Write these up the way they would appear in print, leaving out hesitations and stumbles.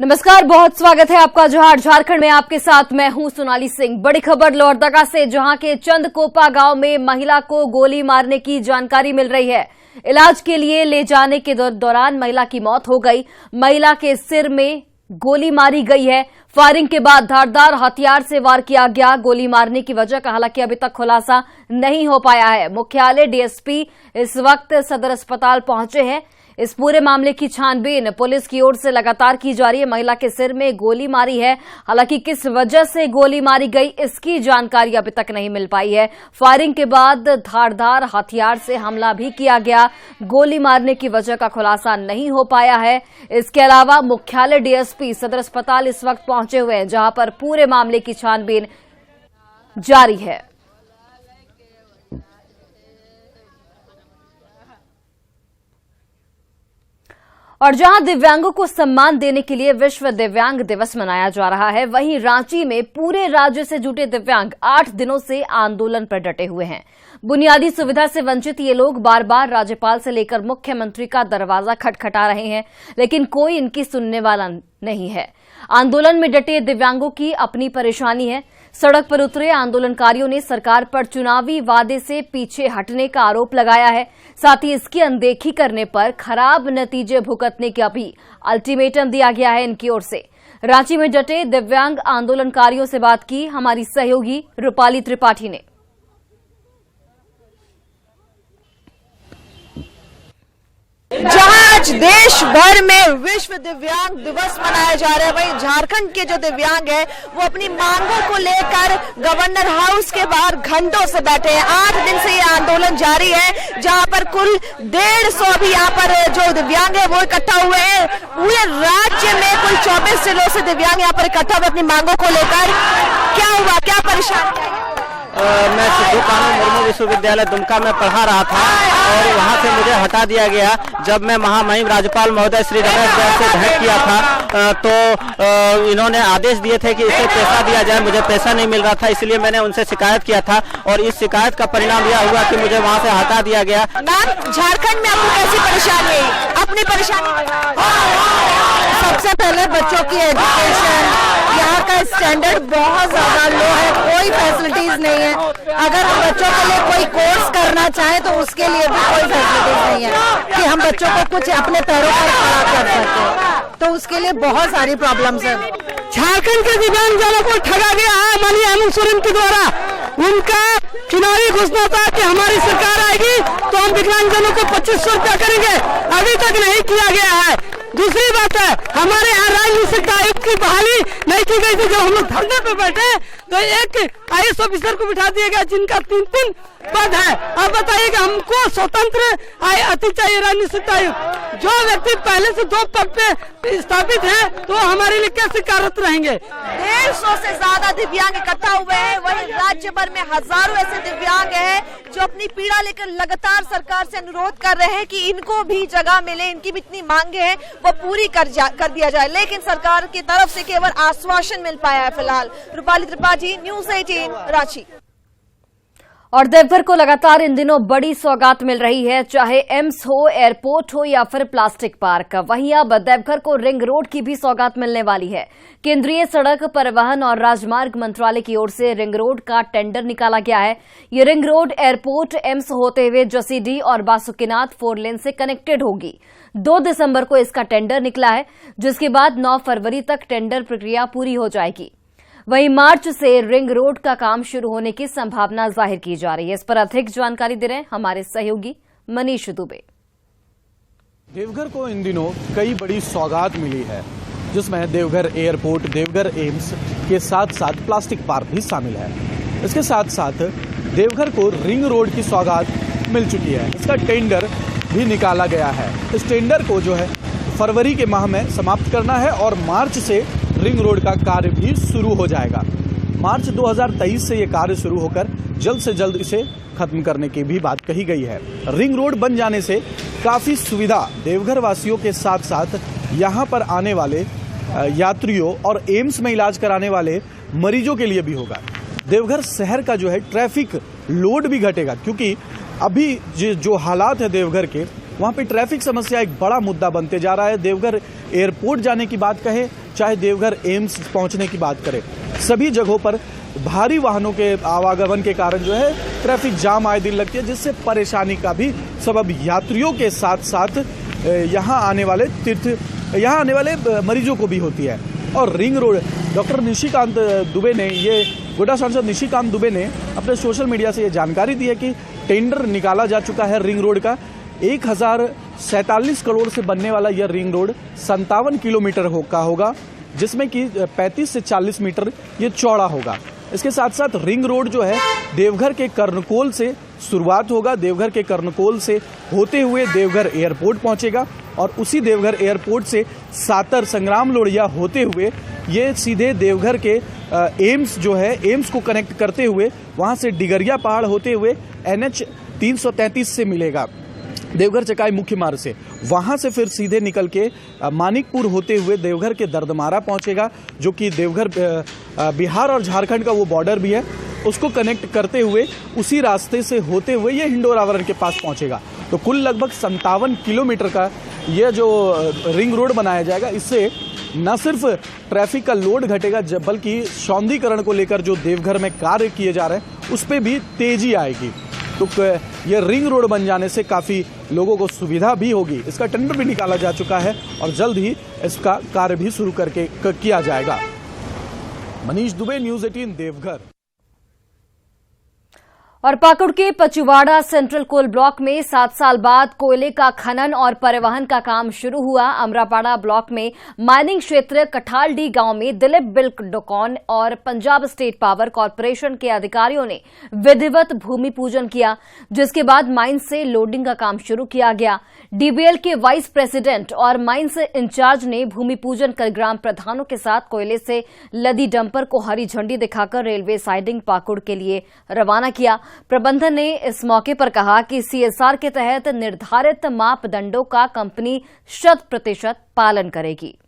नमस्कार, बहुत स्वागत है आपका जोहार झारखंड में। आपके साथ मैं हूं सोनाली सिंह। बड़ी खबर लोहरदगा से, जहां के चंदकोपा गांव में महिला को गोली मारने की जानकारी मिल रही है। इलाज के लिए ले जाने के दौरान महिला की मौत हो गई। महिला के सिर में गोली मारी गई है। फायरिंग के बाद धारदार हथियार से वार किया गया। गोली मारने की वजह का हालांकि अभी तक खुलासा नहीं हो पाया है। मुख्यालय डीएसपी इस वक्त सदर अस्पताल पहुंचे हैं। इस पूरे मामले की छानबीन पुलिस की ओर से लगातार की जा रही है। महिला के सिर में गोली मारी है, हालांकि किस वजह से गोली मारी गई इसकी जानकारी अभी तक नहीं मिल पाई है। फायरिंग के बाद धारदार हथियार से हमला भी किया गया। गोली मारने की वजह का खुलासा नहीं हो पाया है। इसके अलावा मुख्यालय डीएसपी सदर अस्पताल इस वक्त पहुंचे हुए हैं, जहां पर पूरे मामले की छानबीन जारी है। और जहां दिव्यांगों को सम्मान देने के लिए विश्व दिव्यांग दिवस मनाया जा रहा है, वहीं रांची में पूरे राज्य से जुटे दिव्यांग 8 दिनों से आंदोलन पर डटे हुए हैं। बुनियादी सुविधा से वंचित ये लोग बार बार राज्यपाल से लेकर मुख्यमंत्री का दरवाजा खटखटा रहे हैं, लेकिन कोई इनकी सुनने वाला नहीं है। आंदोलन में डटे दिव्यांगों की अपनी परेशानी है। सड़क पर उतरे आंदोलनकारियों ने सरकार पर चुनावी वादे से पीछे हटने का आरोप लगाया है। साथ ही इसकी अनदेखी करने पर खराब नतीजे भुगतने का भी अल्टीमेटम दिया गया है इनकी ओर से। रांची में डटे दिव्यांग आंदोलनकारियों से बात की हमारी सहयोगी रूपाली त्रिपाठी ने। जहां आज देश भर में विश्व दिव्यांग दिवस मनाया जा रहा है, वहीं झारखंड के जो दिव्यांग हैं वो अपनी मांगों को लेकर गवर्नर हाउस के बाहर घंटों से बैठे हैं। 8 दिन से ये आंदोलन जारी है, जहां पर कुल 150 अभी यहाँ पर जो दिव्यांग है वो इकट्ठा हुए हैं। पूरे राज्य में कुल 24 जिलों से दिव्यांग यहाँ पर इकट्ठा हुए अपनी मांगों को लेकर। क्या हुआ, क्या परेशानी? मैं सिद्धू कानू मुर्मू विश्वविद्यालय दुमका में पढ़ा रहा था और वहां से मुझे हटा दिया गया। जब मैं महामहिम राज्यपाल महोदय श्री रमेश बैस से भेंट किया था तो इन्होंने आदेश दिए थे कि इसे पैसा दिया जाए। मुझे पैसा नहीं मिल रहा था, इसलिए मैंने उनसे शिकायत किया था और इस शिकायत का परिणाम यह हुआ कि मुझे वहां से हटा दिया गया। मैम, झारखंड में आपको कैसी परेशानी है? अपनी परेशानी सबसे पहले बच्चों की एजुकेशन, यहाँ का स्टैंडर्ड बहुत ज्यादा लो है, कोई फैसिलिटीज नहीं है। अगर हम बच्चों के लिए कोई कोर्स करना चाहें तो उसके लिए भी कोई फैसिलिटीज नहीं है कि हम बच्चों को कुछ अपने पैरों पर खड़ा कर सकें, तो उसके लिए बहुत सारी प्रॉब्लम्स है। झारखंड के दिव्यांगजनों को ठगा गया है माननीय हेमंत सोरेन के द्वारा। उनका चुनावी घोषणा था कि हमारी सरकार आएगी तो हम दिव्यांगजनों को 2500 रुपया करेंगे, अभी तक नहीं किया गया है। दूसरी बात है, हमारे यहाँ राजनीतिक आयुक्त की बहाली नहीं की गई थी। जब हम लोग धरने पे बैठे तो एक IAS ऑफिसर को बिठा दिया गया जिनका 3 पद है। अब बताइए कि हमको स्वतंत्र अति चाहिए राजनीतिक आयुक्त। जो व्यक्ति पहले से 2 पद पे स्थापित है तो हमारे लिए कैसे कार्यरत रहेंगे? 150 से ज्यादा दिव्यांग इकट्ठा हुए हैं। वहीं राज्य भर में हजारों ऐसे दिव्यांग हैं जो अपनी पीड़ा लेकर लगातार सरकार से अनुरोध कर रहे हैं कि इनको भी जगह मिले, इनकी भी इतनी मांगे हैं वो पूरी कर दिया जाए, लेकिन सरकार की तरफ से केवल आश्वासन मिल पाया है फिलहाल। रूपाली त्रिपाठी, न्यूज़ 18 रांची। और देवघर को लगातार इन दिनों बड़ी सौगात मिल रही है, चाहे एम्स हो, एयरपोर्ट हो या फिर प्लास्टिक पार्क। वहीं अब देवघर को रिंग रोड की भी सौगात मिलने वाली है। केंद्रीय सड़क परिवहन और राजमार्ग मंत्रालय की ओर से रिंग रोड का टेंडर निकाला गया है। ये रिंग रोड एयरपोर्ट, एम्स होते हुए जसीडीह और बासुकीनाथ 4 लेन से कनेक्टेड होगी। 2 दिसंबर को इसका टेंडर निकला है, जिसके बाद 9 फरवरी तक टेंडर प्रक्रिया पूरी हो जाएगी। वहीं मार्च से रिंग रोड का काम शुरू होने की संभावना जाहिर की जा रही है। इस पर अधिक जानकारी दे रहे हैं हमारे सहयोगी मनीष दुबे। देवघर को इन दिनों कई बड़ी सौगात मिली है, जिसमें देवघर एयरपोर्ट, देवघर एम्स के साथ साथ प्लास्टिक पार्क भी शामिल है। इसके साथ साथ देवघर को रिंग रोड की सौगात मिल चुकी है। इसका टेंडर भी निकाला गया है। इस टेंडर को जो है फरवरी के माह में समाप्त करना है और मार्च से रिंग रोड का कार्य भी शुरू हो जाएगा। मार्च 2023 से ये कार्य शुरू होकर जल्द से जल्द इसे खत्म करने की भी बात कही गई है। रिंग रोड बन जाने से काफी सुविधा देवघर वासियों के साथ साथ यहाँ पर आने वाले यात्रियों और एम्स में इलाज कराने वाले मरीजों के लिए भी होगा। देवघर शहर का जो है ट्रैफिक लोड भी घटेगा, क्योंकि अभी जो हालात है देवघर के, वहाँ पे ट्रैफिक समस्या एक बड़ा मुद्दा बनते जा रहा है। देवघर एयरपोर्ट जाने की बात कहें चाहे देवघर एम्स पहुंचने की बात करें, सभी जगहों पर भारी वाहनों के आवागमन के कारण जो है ट्रैफिक जाम आए दिन लगती है, जिससे परेशानी का भी सबब यात्रियों के साथ साथ यहाँ आने वाले मरीजों को भी होती है। और ring road, doctor Nishikant Dubey ने, ये गोड्डा सांसद निशिकांत दुबे ने अपने सोशल मीडिया से ये जानकारी दी है कि टेंडर निकाला जा चुका है रिंग रोड का। 1047 करोड़ से बनने वाला यह रिंग रोड 57 किलोमीटर का होगा, जिसमें कि 35 से 40 मीटर ये चौड़ा होगा। इसके साथ साथ रिंग रोड जो है देवघर के कर्णकोल से शुरुआत होगा, देवघर के कर्णकोल से होते हुए देवघर एयरपोर्ट पहुंचेगा और उसी देवघर एयरपोर्ट से सातर संग्राम लोढ़िया होते हुए ये सीधे देवघर के एम्स जो है, एम्स को कनेक्ट करते हुए वहां से डिगरिया पहाड़ होते हुए NH 333 से मिलेगा देवघर चकाई मुख्य मार्ग से। वहां से फिर सीधे निकल के मानिकपुर होते हुए देवघर के दर्दमारा पहुंचेगा, जो कि देवघर बिहार और झारखंड का वो बॉर्डर भी है, उसको कनेक्ट करते हुए उसी रास्ते से होते हुए ये हिंडोरावरण के पास पहुंचेगा। तो कुल लगभग 57 किलोमीटर का यह जो रिंग रोड बनाया जाएगा, इससे न सिर्फ ट्रैफिक का लोड घटेगा, बल्कि सौंदर्यीकरण को लेकर जो देवघर में कार्य किए जा रहे हैं उस पर भी तेजी आएगी। तो ये रिंग रोड बन जाने से काफ़ी लोगों को सुविधा भी होगी। इसका टेंडर भी निकाला जा चुका है और जल्द ही इसका कार्य भी शुरू करके किया जाएगा। मनीष दुबे, न्यूज़ 18 देवघर। और पाकुड़ के पचुवाड़ा सेंट्रल कोल ब्लॉक में 7 साल बाद कोयले का खनन और परिवहन का काम शुरू हुआ। अमरापाड़ा ब्लॉक में माइनिंग क्षेत्र कठालडी गांव में दिलीप बिल्डकॉन और पंजाब स्टेट पावर कॉर्पोरेशन के अधिकारियों ने विधिवत भूमि पूजन किया, जिसके बाद माइंस से लोडिंग का काम शुरू किया गया। डीबीएल के वाइस प्रेसिडेंट और माइंस इंचार्ज ने भूमि पूजन कर ग्राम प्रधानों के साथ कोयले से लदी डंपर को हरी झंडी दिखाकर रेलवे साइडिंग पाकुड़ के लिए रवाना किया। प्रबंधन ने इस मौके पर कहा कि सीएसआर के तहत निर्धारित मापदंडों का कंपनी 100% पालन करेगी।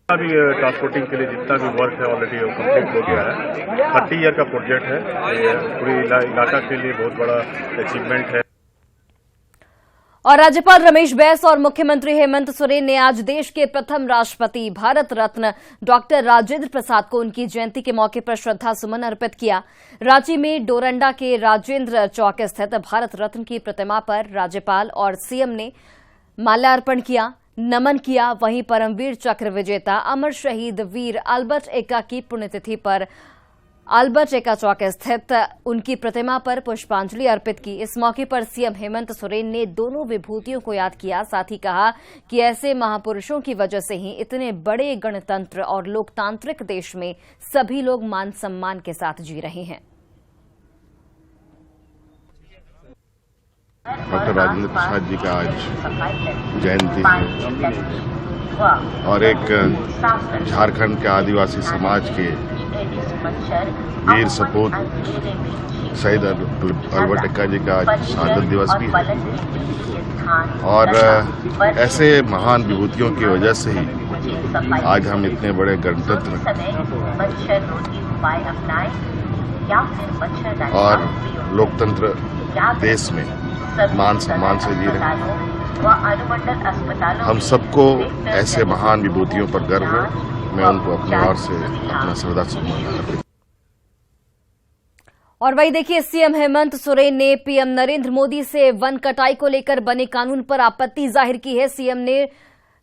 अभी ट्रांसपोर्टिंग के लिए जितना भी वर्क है ऑलरेडी कंप्लीट हो गया है। 30 ईयर का प्रोजेक्ट है, पूरी इलाका के लिए बहुत बड़ा अचीवमेंट है। और राज्यपाल रमेश बैस और मुख्यमंत्री हेमंत सोरेन ने आज देश के प्रथम राष्ट्रपति भारत रत्न डॉक्टर राजेंद्र प्रसाद को उनकी जयंती के मौके पर श्रद्धा सुमन अर्पित किया। रांची में डोरंडा के राजेंद्र चौक स्थित भारत रत्न की प्रतिमा पर राज्यपाल और सीएम ने माल्यार्पण किया, नमन किया। वहीं परमवीर चक्र विजेता अमर शहीद वीर अल्बर्ट एक्का की पुण्यतिथि पर अल्बर्ट एक्का चौक स्थित उनकी प्रतिमा पर पुष्पांजलि अर्पित की। इस मौके पर सीएम हेमंत सोरेन ने दोनों विभूतियों को याद किया, साथ ही कहा कि ऐसे महापुरुषों की वजह से ही इतने बड़े गणतंत्र और लोकतांत्रिक देश में सभी लोग मान सम्मान के साथ जी रहे हैं। डॉक्टर राजेंद्र प्रसाद जी का आज जयंती है और एक झारखंड के आदिवासी समाज के वीर सपूत शहीद अल्बर्ट एक्का जी का आज शहादत दिवस भी है और ऐसे महान विभूतियों की वजह से ही आज हम इतने बड़े गणतंत्र और लोकतंत्र देश में मान सम्मान से जी रहे हैं। हम सबको ऐसे महान विभूतियों पर गर्व है। मैं उनको अपनी ओर से अपना श्रद्धा सुमन। और वही देखिए, सीएम हेमंत सोरेन ने पीएम नरेंद्र मोदी से वन कटाई को लेकर बने कानून पर आपत्ति जाहिर की है। सीएम ने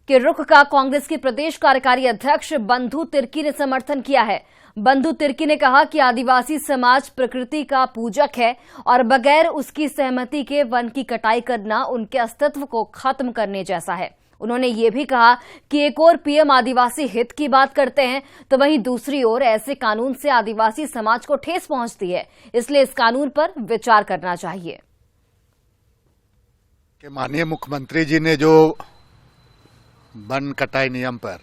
के रुख का कांग्रेस के प्रदेश कार्यकारी अध्यक्ष बंधु तिर्की ने समर्थन किया है। बंधु तिर्की ने कहा कि आदिवासी समाज प्रकृति का पूजक है और बगैर उसकी सहमति के वन की कटाई करना उनके अस्तित्व को खत्म करने जैसा है। उन्होंने ये भी कहा कि एक ओर पीएम आदिवासी हित की बात करते हैं तो वहीं दूसरी ओर ऐसे कानून से आदिवासी समाज को ठेस पहुंचती है, इसलिए इस कानून पर विचार करना चाहिए। माननीय मुख्यमंत्री जी ने जो वन कटाई नियम पर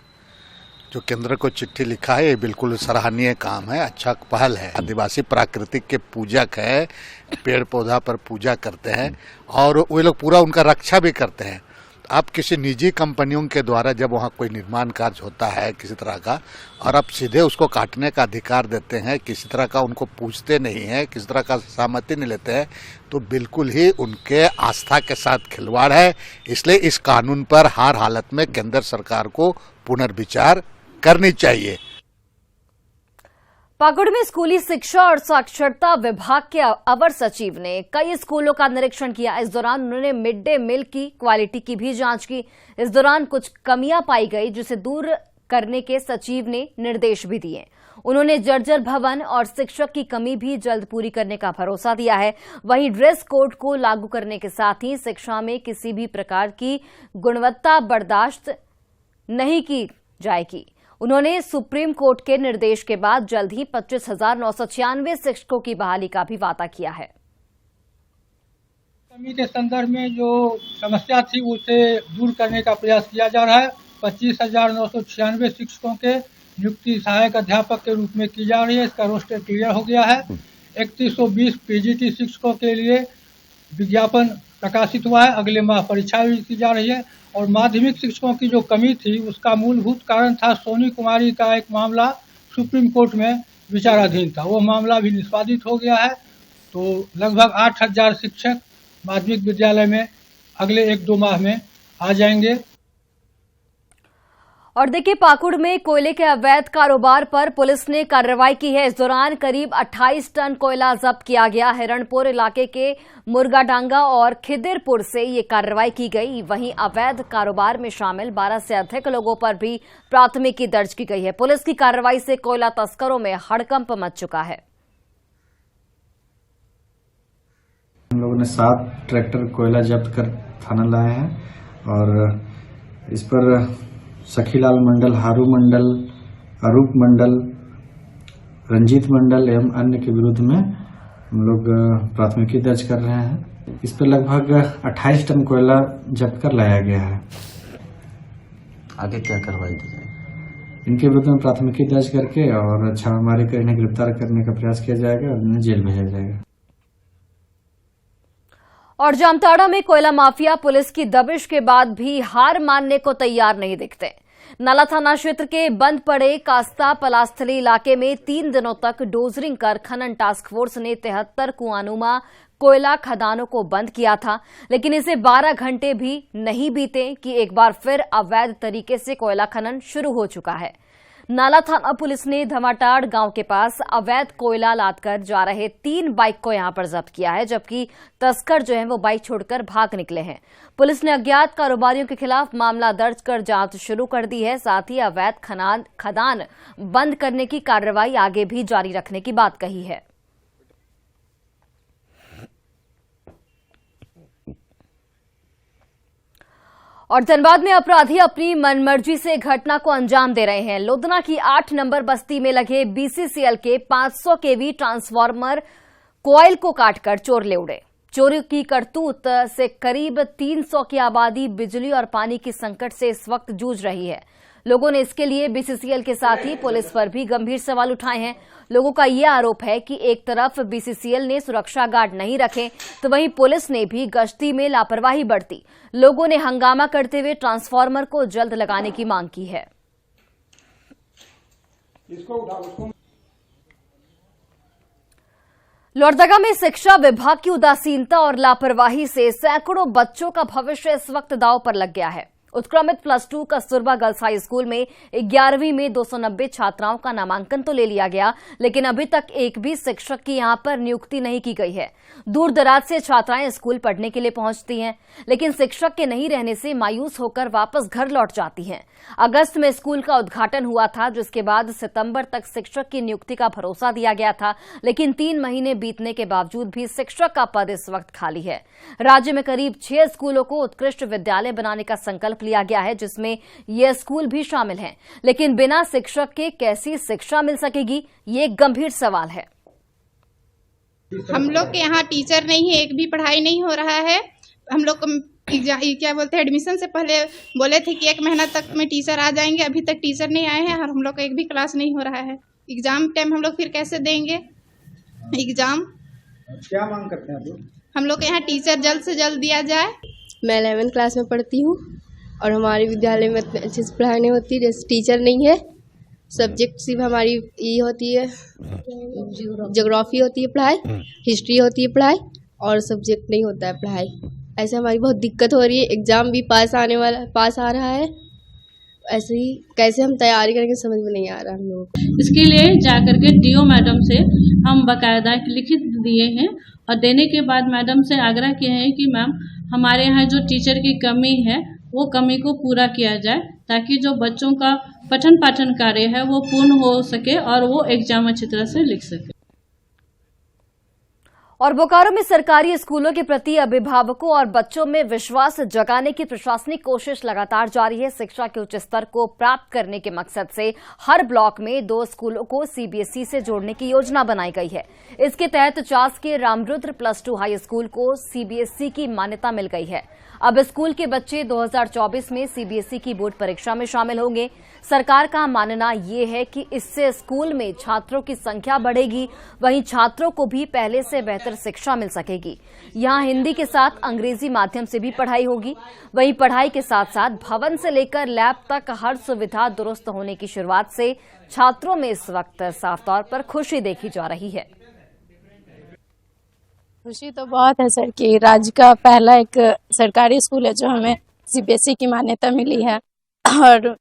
जो केंद्र को चिट्ठी लिखा है, ये बिल्कुल सराहनीय काम है, अच्छा पहल है। आदिवासी प्राकृतिक के पूजक है, पेड़ पौधा पर पूजा करते हैं और वे लोग पूरा उनका रक्षा भी करते हैं। अब किसी निजी कंपनियों के द्वारा जब वहाँ कोई निर्माण कार्य होता है किसी तरह का, और अब सीधे उसको काटने का अधिकार देते हैं, किसी तरह का उनको पूछते नहीं हैं, किसी तरह का सहमति नहीं लेते हैं, तो बिल्कुल ही उनके आस्था के साथ खिलवाड़ है। इसलिए इस कानून पर हर हालत में केंद्र सरकार को पुनर्विचार करनी चाहिए। पाकुड़ में स्कूली शिक्षा और साक्षरता विभाग के अवर सचिव ने कई स्कूलों का निरीक्षण किया। इस दौरान उन्होंने मिड डे मील की क्वालिटी की भी जांच की। इस दौरान कुछ कमियां पाई गई जिसे दूर करने के सचिव ने निर्देश भी दिए। उन्होंने जर्जर भवन और शिक्षक की कमी भी जल्द पूरी करने का भरोसा दिया है। वहीं ड्रेस कोड को लागू करने के साथ ही शिक्षा में किसी भी प्रकार की गुणवत्ता बर्दाश्त नहीं की जाएगी। उन्होंने सुप्रीम कोर्ट के निर्देश के बाद जल्द ही 25,996 शिक्षकों की बहाली का भी वादा किया है। कमी के संदर्भ में जो समस्या थी उसे दूर करने का प्रयास किया जा रहा है। 25,996 शिक्षकों के नियुक्ति सहायक अध्यापक के रूप में की जा रही है। इसका रोस्टर क्लियर हो गया है। 3120 पीजीटी शिक्षकों के लिए विज्ञापन प्रकाशित हुआ है। अगले माह परीक्षा की जा रही है। और माध्यमिक शिक्षकों की जो कमी थी उसका मूलभूत कारण था सोनी कुमारी का एक मामला सुप्रीम कोर्ट में विचाराधीन था। वो मामला भी निष्पादित हो गया है। तो लगभग 8,000 शिक्षक माध्यमिक विद्यालय में अगले 1-2 माह में आ जाएंगे। और देखिए, पाकुड़ में कोयले के अवैध कारोबार पर पुलिस ने कार्रवाई की है। इस दौरान करीब 28 टन कोयला जब्त किया गया। हिरणपुर इलाके के मुर्गाडांगा और खिदिरपुर से ये कार्रवाई की गई। वहीं अवैध कारोबार में शामिल 12 से अधिक लोगों पर भी प्राथमिकी दर्ज की गई है। पुलिस की कार्रवाई से कोयला तस्करों में हड़कंप मच चुका है। हम लोगों ने 7 ट्रैक्टर कोयला जब्त कर थाना लाए हैं और इस पर सखीलाल मंडल, हारू मंडल, अरूप मंडल, रंजीत मंडल एवं अन्य के विरुद्ध में हम लोग प्राथमिकी दर्ज कर रहे हैं। इस पर लगभग 28 टन कोयला जब्त कर लाया गया है। आगे क्या कार्रवाई की जाएगी? इनके विरुद्ध में प्राथमिकी दर्ज करके और छापेमारी कर इन्हें गिरफ्तार करने का प्रयास किया जाएगा और इन्हें जेल भेजा जाएगा। और जामताड़ा में कोयला माफिया पुलिस की दबिश के बाद भी हार मानने को तैयार नहीं दिखते। नाला थाना क्षेत्र के बंद पड़े कास्ता पलास्थली इलाके में 3 दिनों तक डोजरिंग कर खनन टास्क फोर्स ने 73 कुआनुमा कोयला खदानों को बंद किया था। लेकिन इसे 12 घंटे भी नहीं बीते कि एक बार फिर अवैध तरीके से कोयला खनन शुरू हो चुका है। नाला थाना पुलिस ने धमाटाड़ गांव के पास अवैध कोयला लादकर जा रहे 3 बाइक को यहां पर जब्त किया है, जबकि तस्कर जो है वो बाइक छोड़कर भाग निकले हैं। पुलिस ने अज्ञात कारोबारियों के खिलाफ मामला दर्ज कर जांच शुरू कर दी है। साथ ही अवैध खदान बंद करने की कार्रवाई आगे भी जारी रखने की बात कही है। और धनबाद में अपराधी अपनी मनमर्जी से घटना को अंजाम दे रहे हैं। लोधना की 8 नंबर बस्ती में लगे बीसीसीएल के 500 केवी ट्रांसफार्मर कॉइल को काटकर चोर ले उड़े। चोरी की करतूत से करीब 300 की आबादी बिजली और पानी की संकट से इस वक्त जूझ रही है। लोगों ने इसके लिए बीसीसीएल के साथ ही पुलिस पर भी गंभीर सवाल उठाए हैं। लोगों का यह आरोप है कि एक तरफ बीसीसीएल ने सुरक्षा गार्ड नहीं रखे तो वहीं पुलिस ने भी गश्ती में लापरवाही बरती। लोगों ने हंगामा करते हुए ट्रांसफार्मर को जल्द लगाने की मांग की है। लोहरदगा में शिक्षा विभाग की उदासीनता और लापरवाही से सैकड़ों बच्चों का भविष्य इस वक्त दांव पर लग गया है। उत्क्रमित +2 कस्तूरबा गर्ल्स हाई स्कूल में 11वीं में 290 छात्राओं का नामांकन तो ले लिया गया, लेकिन अभी तक एक भी शिक्षक की यहां पर नियुक्ति नहीं की गई है। दूर दराज से छात्राएं स्कूल पढ़ने के लिए पहुंचती हैं, लेकिन शिक्षक के नहीं रहने से मायूस होकर वापस घर लौट जाती हैं। अगस्त में स्कूल का उद्घाटन हुआ था, जिसके बाद सितंबर तक शिक्षक की नियुक्ति का भरोसा दिया गया था, लेकिन 3 महीने बीतने के बावजूद भी शिक्षक का पद इस वक्त खाली है। राज्य में करीब 6 स्कूलों को उत्कृष्ट विद्यालय बनाने का संकल्प लिया गया है, जिसमें ये स्कूल भी शामिल हैं, लेकिन बिना शिक्षक के कैसी शिक्षा मिल सकेगी, ये एक गंभीर सवाल है। हम लोग के यहाँ टीचर नहीं है, एक भी पढ़ाई नहीं हो रहा है। हम लोग क्या बोलते हैं, एडमिशन से पहले बोले थे कि 1 महीना तक में टीचर आ जाएंगे, अभी तक टीचर नहीं आए हैं और हम लोग का एक भी क्लास नहीं हो रहा है। एग्जाम टाइम हम लोग फिर कैसे देंगे एग्जाम? क्या मांग करते हैं आप लोग? हम लोग के यहाँ टीचर जल्द से जल्द दिया जाए। मैं 11th क्लास में पढ़ती हूँ। और हमारे विद्यालय में अच्छे से पढ़ाई नहीं होती, जैसे टीचर नहीं है। सब्जेक्ट सिर्फ हमारी ये होती है, ज्योग्राफी होती है पढ़ाई, हिस्ट्री होती है पढ़ाई, और सब्जेक्ट नहीं होता है पढ़ाई। ऐसे हमारी बहुत दिक्कत हो रही है। एग्ज़ाम भी पास आ रहा है, ऐसे ही कैसे हम तैयारी करेंगे समझ में नहीं आ रहा हम लोगों को। इसके लिए जाकर के डीओ मैडम से हम बाकायदा लिखित दिए हैं और देने के बाद मैडम से आग्रह किए हैं कि मैम हमारे यहाँ जो टीचर की कमी है वो कमी को पूरा किया जाए, ताकि जो बच्चों का पठन पाठन कार्य है वो पूर्ण हो सके और वो एग्जाम अच्छी तरह से लिख सके। और बोकारो में सरकारी स्कूलों के प्रति अभिभावकों और बच्चों में विश्वास जगाने की प्रशासनिक कोशिश लगातार जारी है। शिक्षा के उच्च स्तर को प्राप्त करने के मकसद से हर ब्लॉक में 2 स्कूलों को सीबीएसई से जोड़ने की योजना बनाई गई है। इसके तहत चास के रामरुद्र +2 हाई स्कूल को सीबीएसई की मान्यता मिल गई है। अब स्कूल के बच्चे 2024 में सीबीएसई की बोर्ड परीक्षा में शामिल होंगे। सरकार का मानना ये है कि इससे स्कूल में छात्रों की संख्या बढ़ेगी, वहीं छात्रों को भी पहले से बेहतर शिक्षा मिल सकेगी। यहां हिंदी के साथ अंग्रेजी माध्यम से भी पढ़ाई होगी। वहीं पढ़ाई के साथ साथ भवन से लेकर लैब तक हर सुविधा दुरुस्त होने की शुरुआत से छात्रों में इस वक्त साफ तौर पर खुशी देखी जा रही है। खुशी तो बहुत है सर कि राज्य का पहला एक सरकारी स्कूल है जो हमें सीबीएसई की मान्यता मिली है, और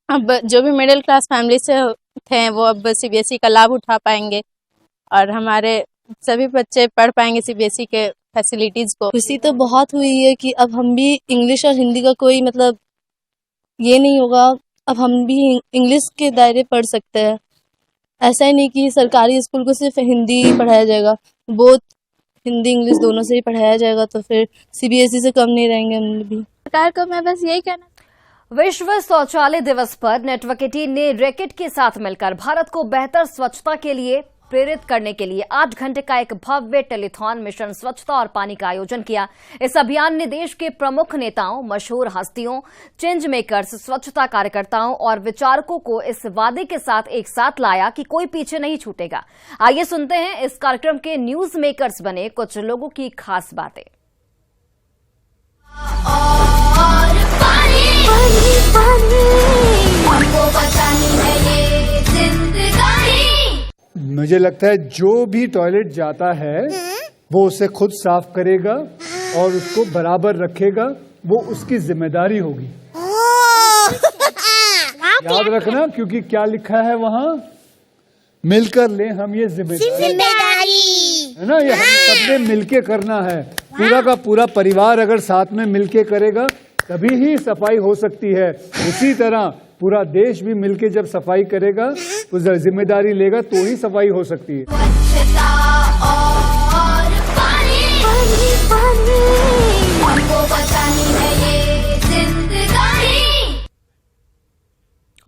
अब जो भी मिडिल क्लास फैमिली से थे वो अब सीबीएसई का लाभ उठा पाएंगे और हमारे सभी बच्चे पढ़ पाएंगे सीबीएसई के फैसिलिटीज़ को। खुशी तो बहुत हुई है कि अब हम भी इंग्लिश और हिंदी का कोई मतलब ये नहीं होगा, अब हम भी इंग्लिश के दायरे पढ़ सकते हैं। ऐसा ही नहीं कि सरकारी स्कूल को सिर्फ हिंदी ही पढ़ाया जाएगा, बोथ हिंदी इंग्लिश दोनों से ही पढ़ाया जाएगा, तो फिर सीबीएसई से कम नहीं रहेंगे हम भी। सरकार को मैं बस यही कहना। विश्व शौचालय दिवस पर नेटवर्क 18 ने रैकेट के साथ मिलकर भारत को बेहतर स्वच्छता के लिए प्रेरित करने के लिए 8 घंटे का एक भव्य टेलीथॉन मिशन स्वच्छता और पानी का आयोजन किया। इस अभियान ने देश के प्रमुख नेताओं, मशहूर हस्तियों, चेंज मेकर्स, स्वच्छता कार्यकर्ताओं और विचारकों को इस वादे के साथ एक साथ लाया कि कोई पीछे नहीं छूटेगा। आइए सुनते हैं इस कार्यक्रम के न्यूज मेकर्स बने कुछ लोगों की खास बातें। मुझे लगता है जो भी टॉयलेट जाता है वो उसे खुद साफ करेगा और उसको बराबर रखेगा, वो उसकी जिम्मेदारी होगी। याद रखना, क्योंकि क्या लिखा है वहाँ, मिलकर ले हम ये जिम्मेदारी, है ना। ये हम सबने मिलके करना है। पूरा का पूरा परिवार अगर साथ में मिलके करेगा तभी ही सफाई हो सकती है। उसी तरह पूरा देश भी मिलके जब सफाई करेगा, उस जिम्मेदारी लेगा, तो ही सफाई हो सकती है।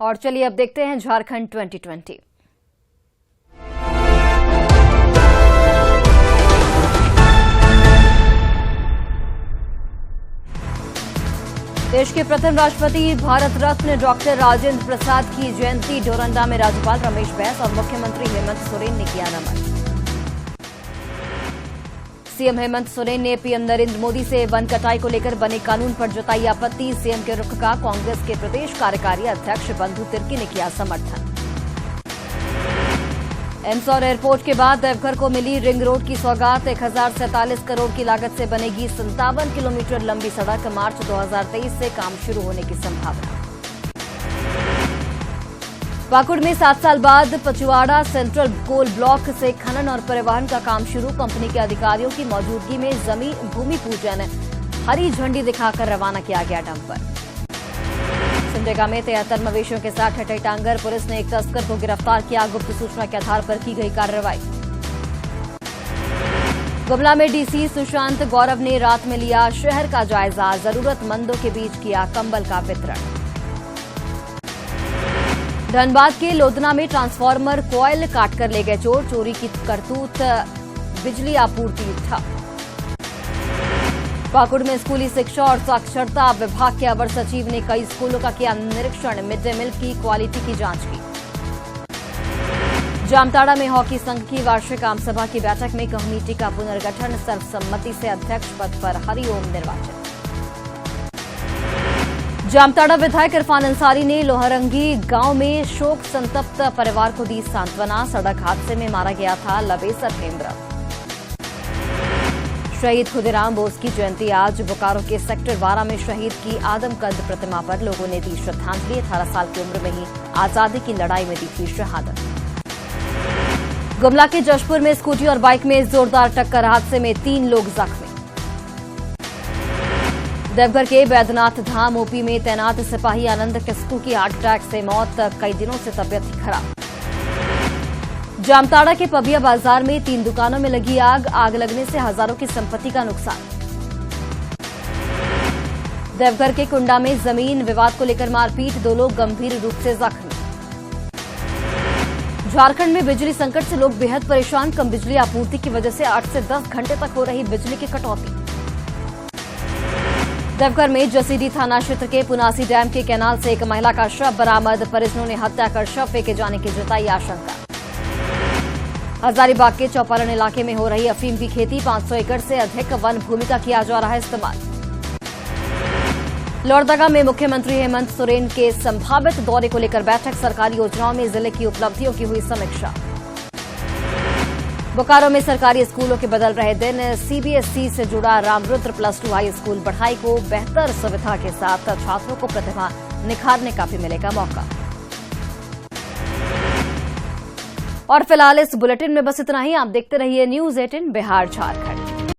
और चलिए अब देखते हैं झारखंड 2020। देश के प्रथम राष्ट्रपति भारत रत्न डॉक्टर राजेंद्र प्रसाद की जयंती डोरंडा में राज्यपाल रमेश बैस और मुख्यमंत्री हेमंत सोरेन ने किया नमन। सीएम हेमंत सोरेन ने पीएम नरेंद्र मोदी से वन कटाई को लेकर बने कानून पर जताई आपत्ति। सीएम के रुख का कांग्रेस के प्रदेश कार्यकारी अध्यक्ष बंधु तिर्की ने किया समर्थन। एम्स और एयरपोर्ट के बाद देवघर को मिली रिंग रोड की सौगात। 1047 करोड़ की लागत से बनेगी 57 किलोमीटर लंबी सड़क। मार्च 2023 से काम शुरू होने की संभावना। पाकुड़ में 7 साल बाद पचवाड़ा सेंट्रल कोल ब्लॉक से खनन और परिवहन का काम शुरू। कंपनी के अधिकारियों की मौजूदगी में जमीन भूमि पूजन हरी झंडी दिखाकर रवाना किया गया डंपर। सिमडेगा में 73 मवेशियों के साथ हटे टांगर। पुलिस ने एक तस्कर को गिरफ्तार किया। गुप्त सूचना के आधार पर की गई कार्रवाई। गुमला में डीसी सुशांत गौरव ने रात में लिया शहर का जायजा। जरूरतमंदों के बीच किया कंबल का वितरण। धनबाद के लोधना में ट्रांसफार्मर कॉयल काटकर ले गए चोर। चोरी की करतूत, बिजली आपूर्ति ठप। पाकुड़ में स्कूली शिक्षा और साक्षरता विभाग के अवर सचिव ने कई स्कूलों का किया निरीक्षण। मिड डे मील की क्वालिटी की जांच की। जामताड़ा में हॉकी संघ की वार्षिक आम सभा की बैठक में कमेटी का पुनर्गठन। सर्वसम्मति से अध्यक्ष पद पर हरिओम निर्वाचन। जामताड़ा विधायक इरफान अंसारी ने लोहारंगी गांव में शोक संतप्त परिवार को दी सांत्वना। सड़क हादसे में मारा गया था लबेसर हेम्ब्र। शहीद खुदीराम बोस की जयंती आज। बोकारो के सेक्टर 12 में शहीद की आदमकद प्रतिमा पर लोगों ने दी श्रद्धांजलि। 18 साल की उम्र में ही आजादी की लड़ाई में दी थी शहादत। गुमला के जशपुर में स्कूटी और बाइक में जोरदार टक्कर, हादसे में 3 लोग जख्मी। देवघर के बैद्यनाथ धाम ओपी में तैनात सिपाही आनंद किस्कू की हार्ट अटैक से मौत, कई दिनों से तबियत थी खराब। जामताड़ा के पबिया बाजार में 3 दुकानों में लगी आग, आग लगने से हजारों की संपत्ति का नुकसान। देवघर के कुंडा में जमीन विवाद को लेकर मारपीट, 2 लोग गंभीर रूप से जख्मी। झारखंड में बिजली संकट से लोग बेहद परेशान, कम बिजली आपूर्ति की वजह से 8 से 10 घंटे तक हो रही बिजली की कटौती। देवघर में जसीडीह थाना क्षेत्र के पुनासी डैम के कैनाल से एक महिला का शव बरामद, परिजनों ने हत्या कर शव फेंके जाने की जताई आशंका। हजारीबाग के चौपारण इलाके में हो रही अफीम की खेती, 500 एकड़ से अधिक वन भूमि का किया जा रहा है इस्तेमाल। लोहरदगा में मुख्यमंत्री हेमंत सोरेन के संभावित दौरे को लेकर बैठक, सरकारी योजनाओं में जिले की उपलब्धियों की हुई समीक्षा। बोकारो में सरकारी स्कूलों के बदल रहे दिन, सीबीएसई से जुड़ा रामरुद्र +2 हाई स्कूल पढ़ाई को बेहतर सुविधा के साथ छात्रों को प्रतिभा निखारने का भी मिलेगा मौका। और फिलहाल इस बुलेटिन में बस इतना ही। आप देखते रहिए न्यूज़ 18 बिहार झारखंड।